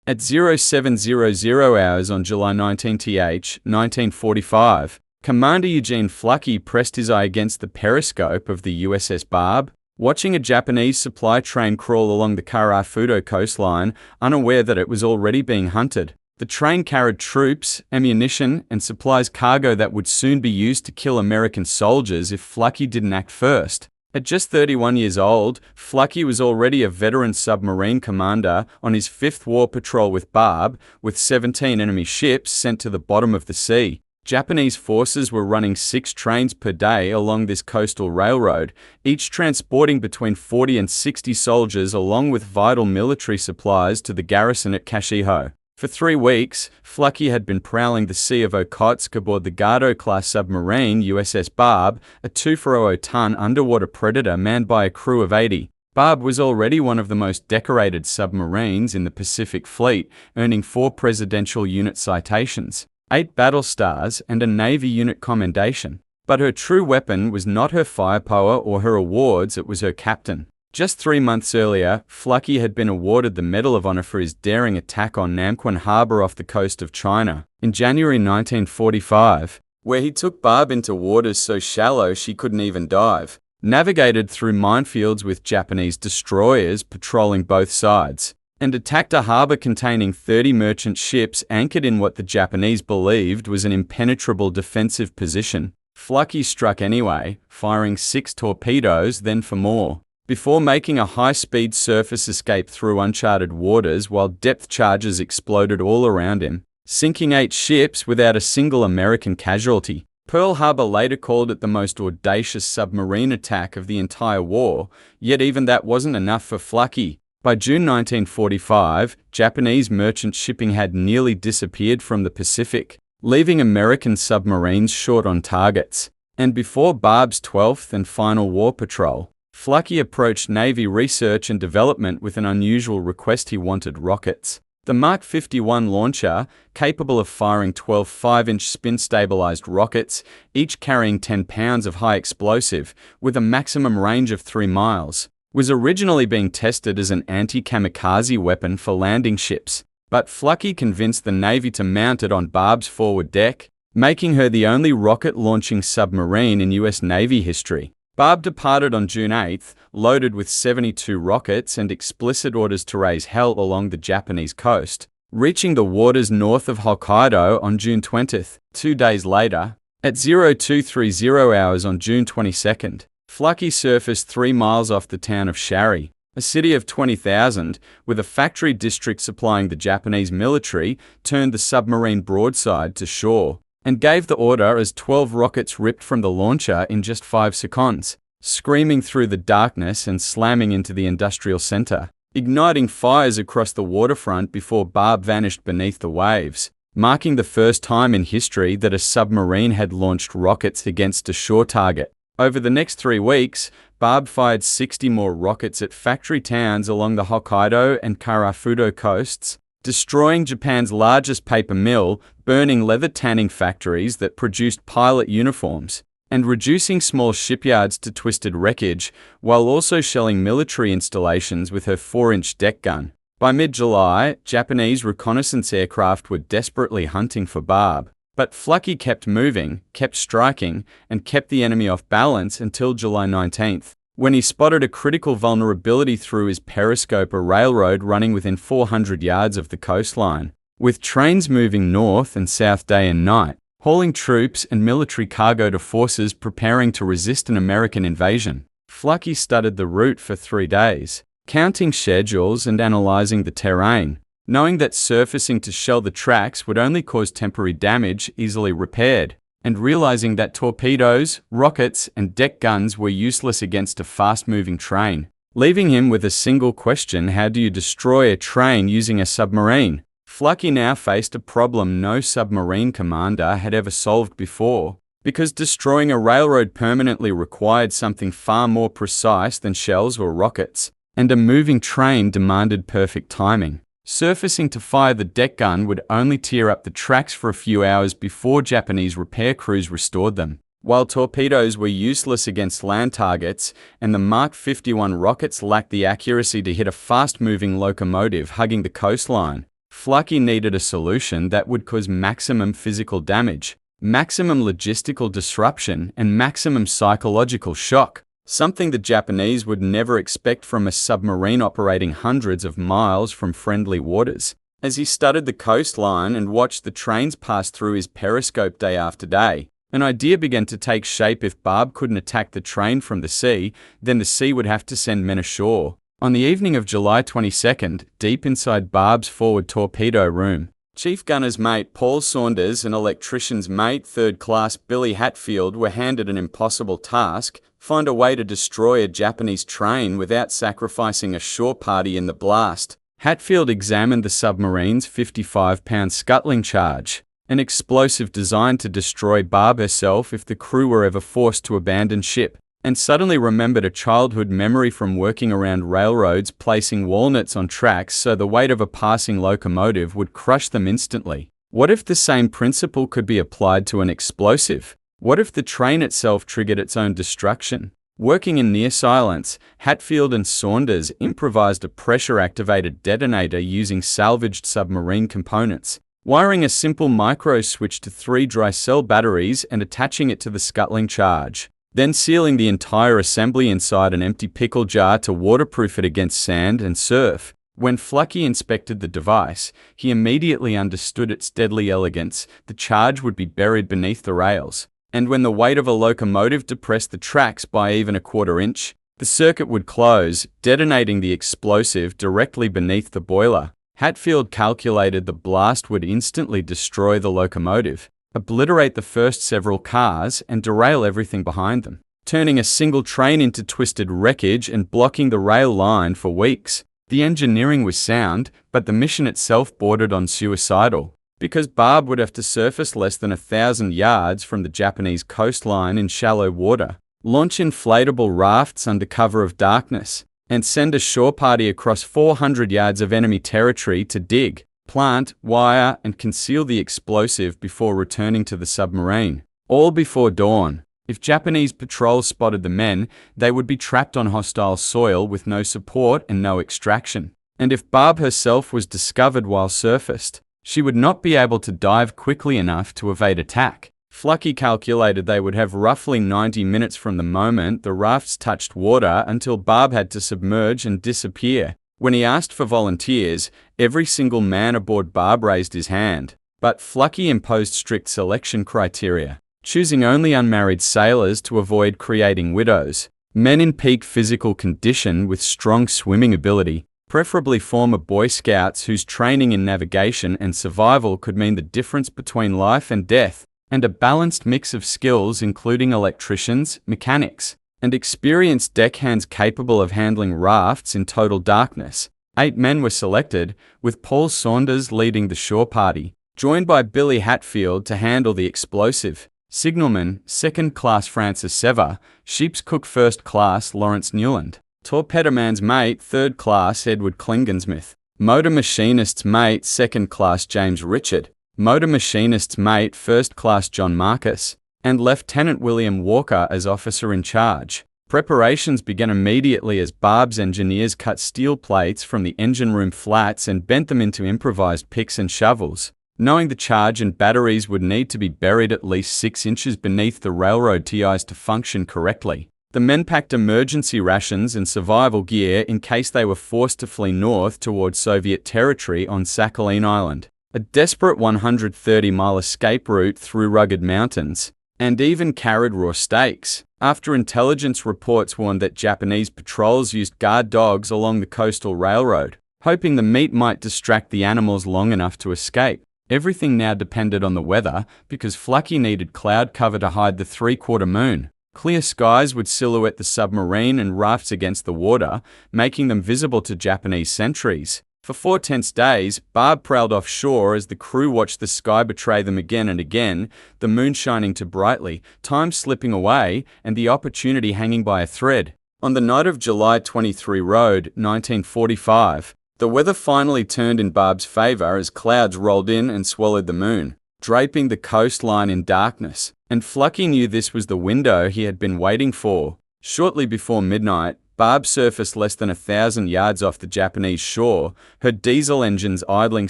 At 0700 hours on July 19th, 1945, Commander Eugene Fluckey pressed his eye against the periscope of the USS Barb, watching a Japanese supply train crawl along the Karafuto coastline, unaware that it was already being hunted. The train carried troops, ammunition, and supplies cargo that would soon be used to kill American soldiers if Fluckey didn't act first. At just 31 years old, Fluckey was already a veteran submarine commander on his 5th war patrol with Barb, with 17 enemy ships sent to the bottom of the sea. Japanese forces were running 6 trains per day along this coastal railroad, each transporting between 40 and 60 soldiers along with vital military supplies to the garrison at Kashiho. For 3 weeks, Fluckey had been prowling the Sea of Okhotsk aboard the Gado-class submarine USS Barb, a 240-ton underwater predator manned by a crew of 80. Barb was already one of the most decorated submarines in the Pacific Fleet, earning 4 Presidential Unit citations, 8 battle stars, and a Navy Unit commendation. But her true weapon was not her firepower or her awards, it was her captain. Just 3 months earlier, Fluckey had been awarded the Medal of Honor for his daring attack on Nanquan Harbor off the coast of China in January 1945, where he took Barb into waters so shallow she couldn't even dive, navigated through minefields with Japanese destroyers patrolling both sides, and attacked a harbor containing 30 merchant ships anchored in what the Japanese believed was an impenetrable defensive position. Fluckey struck anyway, firing 6 torpedoes, then for more, before making a high-speed surface escape through uncharted waters while depth charges exploded all around him, sinking 8 ships without a single American casualty. Pearl Harbor later called it the most audacious submarine attack of the entire war, yet even that wasn't enough for Fluckey. By June 1945, Japanese merchant shipping had nearly disappeared from the Pacific, leaving American submarines short on targets. And before Barb's 12th and final war patrol, Fluckey approached Navy Research and Development with an unusual request. He wanted rockets. The Mark 51 launcher, capable of firing 12 5-inch spin-stabilized rockets, each carrying 10 pounds of high explosive, with a maximum range of 3 miles, was originally being tested as an anti-kamikaze weapon for landing ships. But Fluckey convinced the Navy to mount it on Barb's forward deck, making her the only rocket-launching submarine in US Navy history. Barb departed on June 8th, loaded with 72 rockets and explicit orders to raise hell along the Japanese coast, reaching the waters north of Hokkaido on June 20th. 2 days later, at 0230 hours on June 22nd, Fluckey surfaced 3 miles off the town of Shari, a city of 20,000, with a factory district supplying the Japanese military, turned the submarine broadside to shore, and gave the order as 12 rockets ripped from the launcher in just 5 seconds, screaming through the darkness and slamming into the industrial center, igniting fires across the waterfront before Barb vanished beneath the waves, marking the first time in history that a submarine had launched rockets against a shore target. Over the next 3 weeks, Barb fired 60 more rockets at factory towns along the Hokkaido and Karafuto coasts, destroying Japan's largest paper mill, burning leather tanning factories that produced pilot uniforms, and reducing small shipyards to twisted wreckage, while also shelling military installations with her 4-inch deck gun. By mid-July, Japanese reconnaissance aircraft were desperately hunting for Barb, but Fluckey kept moving, kept striking, and kept the enemy off balance until July 19th. When he spotted a critical vulnerability through his periscope, a railroad running within 400 yards of the coastline, with trains moving north and south day and night, hauling troops and military cargo to forces preparing to resist an American invasion. Fluckey studied the route for 3 days, counting schedules and analyzing the terrain, knowing that surfacing to shell the tracks would only cause temporary damage easily repaired, and realizing that torpedoes, rockets, and deck guns were useless against a fast-moving train, leaving him with a single question: how do you destroy a train using a submarine? Fluckey now faced a problem no submarine commander had ever solved before, because destroying a railroad permanently required something far more precise than shells or rockets, and a moving train demanded perfect timing. Surfacing to fire the deck gun would only tear up the tracks for a few hours before Japanese repair crews restored them, while torpedoes were useless against land targets, and the Mark 51 rockets lacked the accuracy to hit a fast-moving locomotive hugging the coastline. Flucky needed a solution that would cause maximum physical damage, maximum logistical disruption, and maximum psychological shock, something the Japanese would never expect from a submarine operating hundreds of miles from friendly waters. As he studied the coastline and watched the trains pass through his periscope day after day, an idea began to take shape. If Barb couldn't attack the train from the sea, then the sea would have to send men ashore. On the evening of July 22nd, deep inside Barb's forward torpedo room, Chief Gunner's mate Paul Saunders and electrician's mate Third Class Billy Hatfield were handed an impossible task: find a way to destroy a Japanese train without sacrificing a shore party in the blast. Hatfield examined the submarine's 55-pound scuttling charge, an explosive designed to destroy Barb herself if the crew were ever forced to abandon ship, and suddenly remembered a childhood memory from working around railroads, placing walnuts on tracks so the weight of a passing locomotive would crush them instantly. What if the same principle could be applied to an explosive? What if the train itself triggered its own destruction? Working in near silence, Hatfield and Saunders improvised a pressure-activated detonator using salvaged submarine components, wiring a simple micro-switch to 3 dry cell batteries and attaching it to the scuttling charge, then sealing the entire assembly inside an empty pickle jar to waterproof it against sand and surf. When Flucky inspected the device, he immediately understood its deadly elegance. The charge would be buried beneath the rails, and when the weight of a locomotive depressed the tracks by even a quarter inch, the circuit would close, detonating the explosive directly beneath the boiler. Hatfield calculated the blast would instantly destroy the locomotive, obliterate the first several cars, and derail everything behind them, turning a single train into twisted wreckage and blocking the rail line for weeks. The engineering was sound, but the mission itself bordered on suicidal, because Barb would have to surface less than 1,000 yards from the Japanese coastline in shallow water, launch inflatable rafts under cover of darkness, and send a shore party across 400 yards of enemy territory to dig, plant, wire, and conceal the explosive before returning to the submarine, all before dawn. If Japanese patrols spotted the men, they would be trapped on hostile soil with no support and no extraction. And if Barb herself was discovered while surfaced, she would not be able to dive quickly enough to evade attack. Flucky calculated they would have roughly 90 minutes from the moment the rafts touched water until Barb had to submerge and disappear. When he asked for volunteers, every single man aboard Barb raised his hand, but Flucky imposed strict selection criteria, choosing only unmarried sailors to avoid creating widows, men in peak physical condition with strong swimming ability, preferably former Boy Scouts whose training in navigation and survival could mean the difference between life and death, and a balanced mix of skills including electricians, mechanics, and experienced deckhands capable of handling rafts in total darkness. 8 men were selected, with Paul Saunders leading the shore party, joined by Billy Hatfield to handle the explosive, signalman, 2nd Class Francis Sever, ship's cook 1st Class Lawrence Newland, torpedoman's mate 3rd Class Edward Klingensmith, motor machinist's mate 2nd Class James Richard, motor machinist's mate 1st Class John Marcus, and Lieutenant William Walker as officer in charge. Preparations began immediately as Barb's engineers cut steel plates from the engine room flats and bent them into improvised picks and shovels, knowing the charge and batteries would need to be buried at least 6 inches beneath the railroad ties to function correctly. The men packed emergency rations and survival gear in case they were forced to flee north towards Soviet territory on Sakhalin Island, a desperate 130-mile escape route through rugged mountains, and even carried raw steaks, after intelligence reports warned that Japanese patrols used guard dogs along the coastal railroad, hoping the meat might distract the animals long enough to escape. Everything now depended on the weather, because Flucky needed cloud cover to hide the 3/4 moon. Clear skies would silhouette the submarine and rafts against the water, making them visible to Japanese sentries. For 4 tense days, Barb prowled offshore as the crew watched the sky betray them again and again, the moon shining too brightly, time slipping away, and the opportunity hanging by a thread. On the night of July 23 Road, 1945, the weather finally turned in Barb's favor as clouds rolled in and swallowed the moon, draping the coastline in darkness, and Flucky knew this was the window he had been waiting for. Shortly before midnight, Barb surfaced less than 1,000 yards off the Japanese shore, her diesel engines idling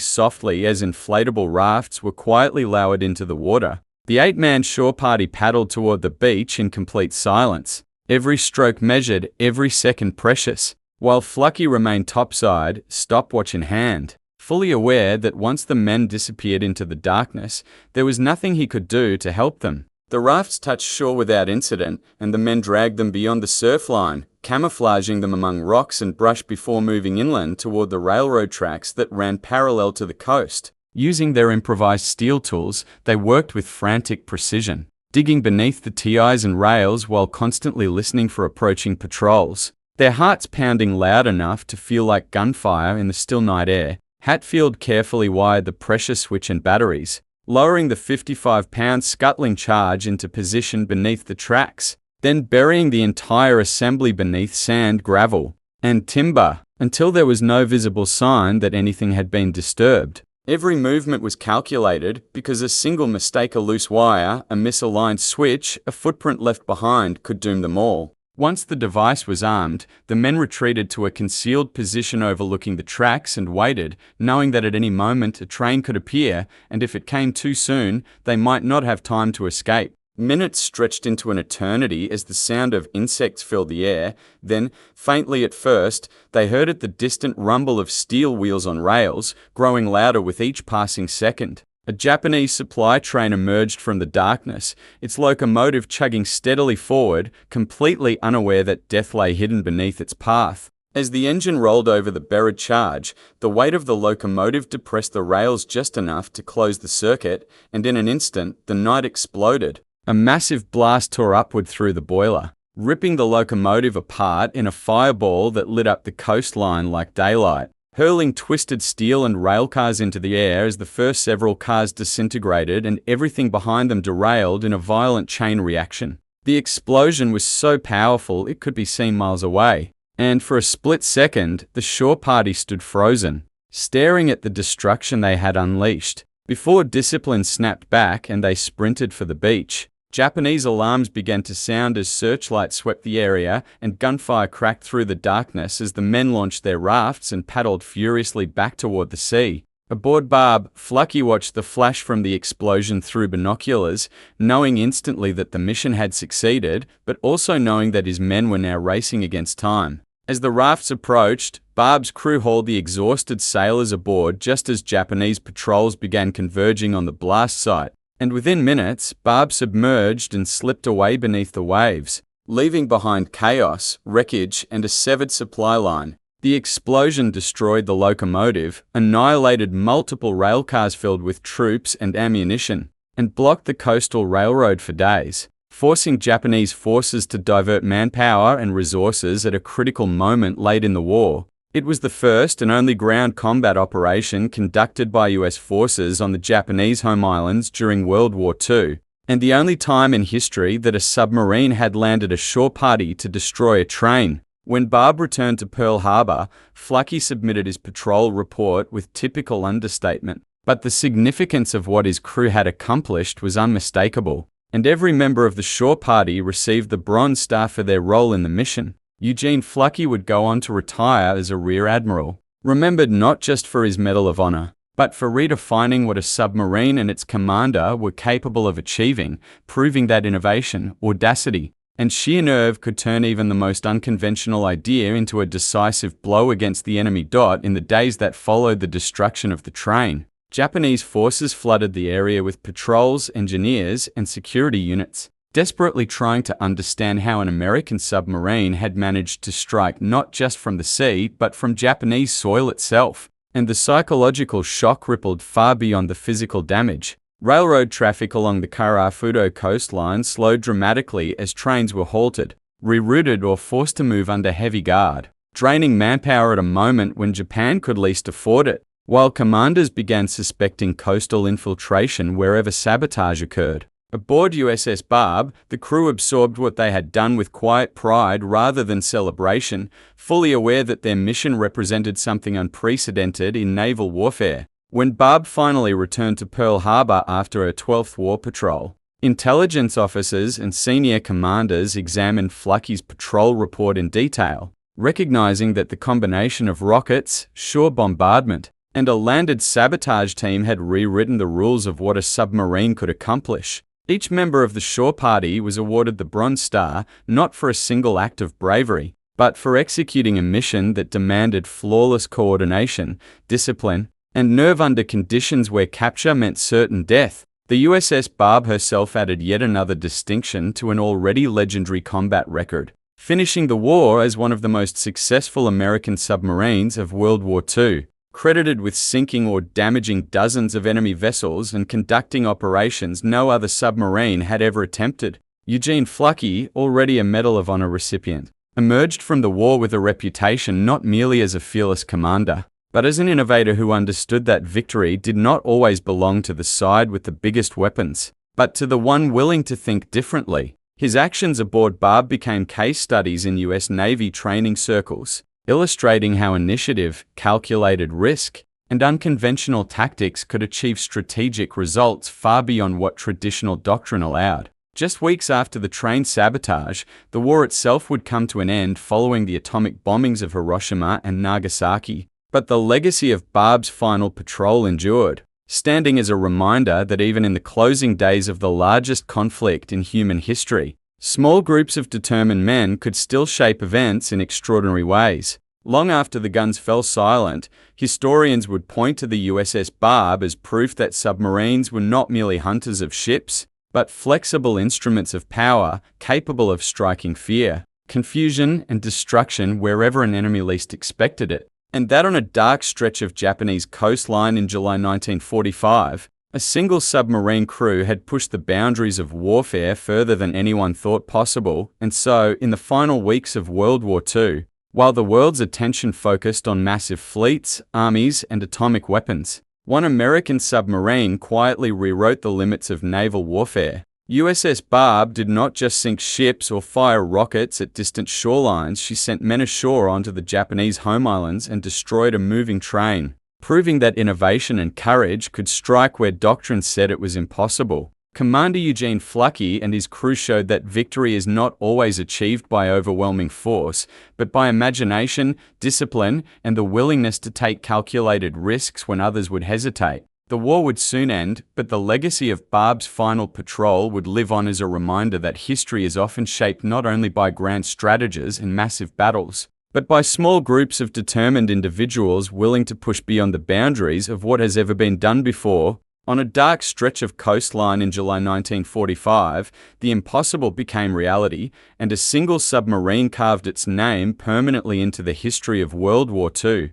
softly as inflatable rafts were quietly lowered into the water. The 8-man shore party paddled toward the beach in complete silence, every stroke measured, every second precious, while Flucky remained topside, stopwatch in hand, fully aware that once the men disappeared into the darkness, there was nothing he could do to help them. The rafts touched shore without incident, and the men dragged them beyond the surf line, camouflaging them among rocks and brush before moving inland toward the railroad tracks that ran parallel to the coast. Using their improvised steel tools, they worked with frantic precision, digging beneath the TIs and rails while constantly listening for approaching patrols. Their hearts pounding loud enough to feel like gunfire in the still night air, Hatfield carefully wired the pressure switch and batteries, lowering the 55-pound scuttling charge into position beneath the tracks, then burying the entire assembly beneath sand, gravel, and timber, until there was no visible sign that anything had been disturbed. Every movement was calculated because a single mistake, a loose wire, a misaligned switch, a footprint left behind could doom them all. Once the device was armed, the men retreated to a concealed position overlooking the tracks and waited, knowing that at any moment a train could appear, and if it came too soon, they might not have time to escape. Minutes stretched into an eternity as the sound of insects filled the air. Then, faintly at first, they heard the distant rumble of steel wheels on rails, growing louder with each passing second. A Japanese supply train emerged from the darkness, its locomotive chugging steadily forward, completely unaware that death lay hidden beneath its path. As the engine rolled over the buried charge, the weight of the locomotive depressed the rails just enough to close the circuit, and in an instant, the night exploded. A massive blast tore upward through the boiler, ripping the locomotive apart in a fireball that lit up the coastline like daylight, hurling twisted steel and rail cars into the air as the first several cars disintegrated and everything behind them derailed in a violent chain reaction. The explosion was so powerful it could be seen miles away, and for a split second, the shore party stood frozen, staring at the destruction they had unleashed, before discipline snapped back and they sprinted for the beach. Japanese alarms began to sound as searchlights swept the area and gunfire cracked through the darkness as the men launched their rafts and paddled furiously back toward the sea. Aboard Barb, Flucky watched the flash from the explosion through binoculars, knowing instantly that the mission had succeeded, but also knowing that his men were now racing against time. As the rafts approached, Barb's crew hauled the exhausted sailors aboard just as Japanese patrols began converging on the blast site. And within minutes, Barb submerged and slipped away beneath the waves, leaving behind chaos, wreckage, and a severed supply line. The explosion destroyed the locomotive, annihilated multiple railcars filled with troops and ammunition, and blocked the coastal railroad for days, forcing Japanese forces to divert manpower and resources at a critical moment late in the war. It was the first and only ground combat operation conducted by US forces on the Japanese home islands during World War II, and the only time in history that a submarine had landed a shore party to destroy a train. When Barb returned to Pearl Harbor, Flucky submitted his patrol report with typical understatement, but the significance of what his crew had accomplished was unmistakable, and every member of the shore party received the Bronze Star for their role in the mission. Eugene Flucky would go on to retire as a Rear Admiral, remembered not just for his Medal of Honor, but for redefining what a submarine and its commander were capable of achieving, proving that innovation, audacity, and sheer nerve could turn even the most unconventional idea into a decisive blow against the enemy. In the days that followed the destruction of the train, Japanese forces flooded the area with patrols, engineers, and security units, desperately trying to understand how an American submarine had managed to strike not just from the sea but from Japanese soil itself. And the psychological shock rippled far beyond the physical damage. Railroad traffic along the Karafuto coastline slowed dramatically as trains were halted, rerouted, or forced to move under heavy guard, draining manpower at a moment when Japan could least afford it, while commanders began suspecting coastal infiltration wherever sabotage occurred. Aboard USS Barb, the crew absorbed what they had done with quiet pride rather than celebration, fully aware that their mission represented something unprecedented in naval warfare. When Barb finally returned to Pearl Harbor after her 12th war patrol, intelligence officers and senior commanders examined Flucky's patrol report in detail. recognizing that the combination of rockets, shore bombardment, and a landed sabotage team had rewritten the rules of what a submarine could accomplish. Each member of the shore party was awarded the Bronze Star not for a single act of bravery, but for executing a mission that demanded flawless coordination, discipline, and nerve under conditions where capture meant certain death. The USS Barb herself added yet another distinction to an already legendary combat record, finishing the war as one of the most successful American submarines of World War II, credited with sinking or damaging dozens of enemy vessels and conducting operations no other submarine had ever attempted. Eugene Fluckey, already a Medal of Honor recipient, emerged from the war with a reputation not merely as a fearless commander, but as an innovator who understood that victory did not always belong to the side with the biggest weapons, but to the one willing to think differently. His actions aboard Barb became case studies in U.S. Navy training circles, illustrating how initiative, calculated risk, and unconventional tactics could achieve strategic results far beyond what traditional doctrine allowed. Just weeks after the train sabotage, the war itself would come to an end following the atomic bombings of Hiroshima and Nagasaki, but the legacy of Barb's final patrol endured, standing as a reminder that even in the closing days of the largest conflict in human history, small groups of determined men could still shape events in extraordinary ways. Long after the guns fell silent, historians would point to the USS Barb as proof that submarines were not merely hunters of ships, but flexible instruments of power capable of striking fear, confusion, and destruction wherever an enemy least expected it. And that on a dark stretch of Japanese coastline in July 1945, a single submarine crew had pushed the boundaries of warfare further than anyone thought possible, and so, in the final weeks of World War II, while the world's attention focused on massive fleets, armies, and atomic weapons, one American submarine quietly rewrote the limits of naval warfare. USS Barb did not just sink ships or fire rockets at distant shorelines, she sent men ashore onto the Japanese home islands and destroyed a moving train, proving that innovation and courage could strike where doctrine said it was impossible. Commander Eugene Fluckey and his crew showed that victory is not always achieved by overwhelming force, but by imagination, discipline, and the willingness to take calculated risks when others would hesitate. The war would soon end, but the legacy of Barb's final patrol would live on as a reminder that history is often shaped not only by grand strategies and massive battles, but by small groups of determined individuals willing to push beyond the boundaries of what has ever been done before. On a dark stretch of coastline in July 1945, the impossible became reality, and a single submarine carved its name permanently into the history of World War II.